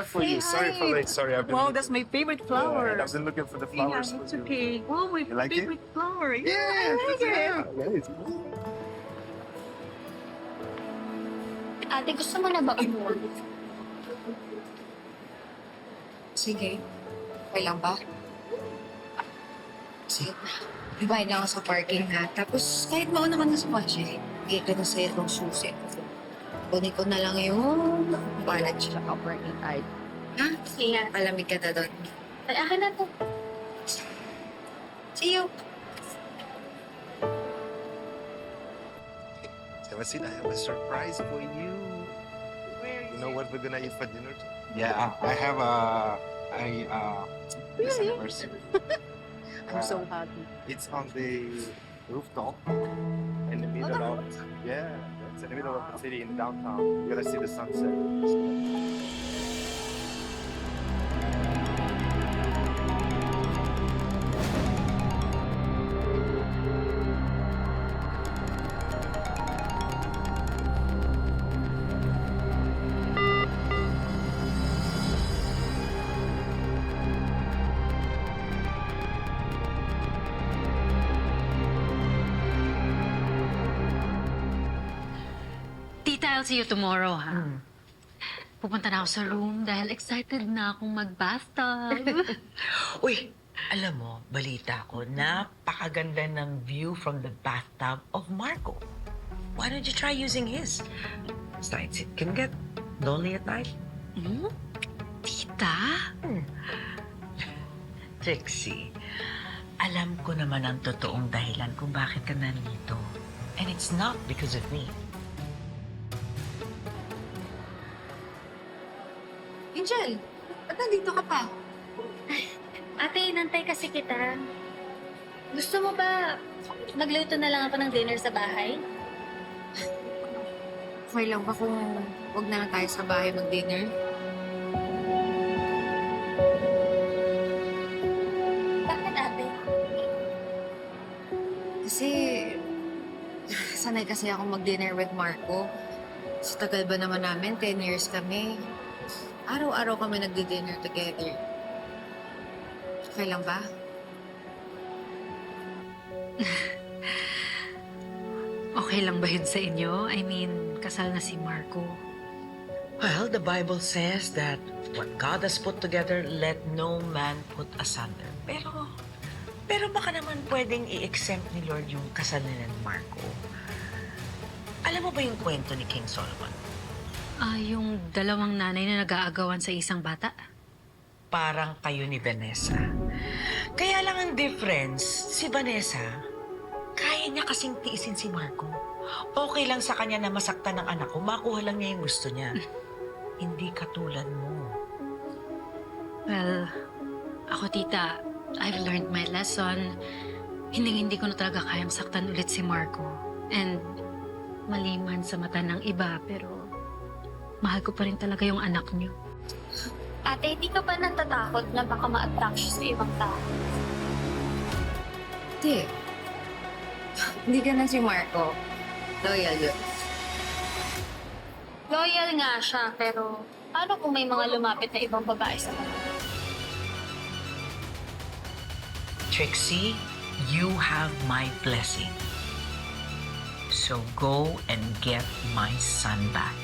for you. Sorry for late. Sorry, I've been Wow, looking. that's my favorite Yeah, flower. I've been looking for the flowers Yeah, it's for you. okay. Wow, my You like it? favorite flower. Yeah, I like it. yeah, it's Ate, gusto mo na ba umuwi? Sige. Okay lang ba? Sige. Ibayad lang ako sa parking ha. Tapos kahit mauna ka na sa kotse, bigay ko na sa'yo itong susi. Kunin ko na lang yung balad siya ka parking card. Ha? Sige. Palamig ka na doon. Ay, akin na to. See you! Sebastian, I have a surprise for you. You know what we're gonna eat for dinner? Yeah, I have this anniversary. I'm so happy. It's on the rooftop in the middle of it's in the middle of the city in downtown. You're gonna see the sunset. Tita, I'll see you tomorrow, ha? Pupunta na ako sa room dahil excited na akong mag-bathtub. Uy, alam mo, balita ko, napakaganda ng view from the bathtub of Marco. Why don't you try using his? Besides, it can get lonely at night. Hmm? Tita? Trixie, alam ko naman ang totoong dahilan kung bakit ka nandito. And it's not because of me. Angel, ba't nandito ka pa? Ate, nantay kasi kita. Gusto mo ba magluto na lang ako ng dinner sa bahay? Okay lang ba kung huwag na lang tayo sa bahay mag-dinner? Bakit, ate? Kasi sanay kasi ako mag-dinner with Marco. Sa tagal ba naman namin, 10 years kami. Araw-araw kami nagdi-dinner together. Okay lang ba? Okay lang ba yun sa inyo? I mean, kasal na si Marco. Well, the Bible says that what God has put together, let no man put asunder. Pero baka naman pwedeng i-exempt ni Lord yung kasal nila ni Marco. Alam mo ba yung kwento ni King Solomon? Yung dalawang nanay na nag-aagawan sa isang bata? Parang kayo ni Vanessa. Kaya lang ang difference, si Vanessa, kaya niya kasing tiisin si Marco. Okay lang sa kanya na masaktan ng anak ko, makuha lang niya yung gusto niya. Hindi katulad mo. Well, ako tita, I've learned my lesson. Hindi ko na talaga kayang saktan ulit si Marco. And mali man sa mata ng iba, pero mahal ko pa rin talaga yung anak niyo. Ate, hindi ka ba natatakot na baka ma-attract siya sa ibang tao? Hindi. Hindi ka na si Marco. Loyal yun. Loyal nga siya, pero paano kung may mga lumapit na ibang babae sa kanya? Trixie, you have my blessing. So go and get my son back.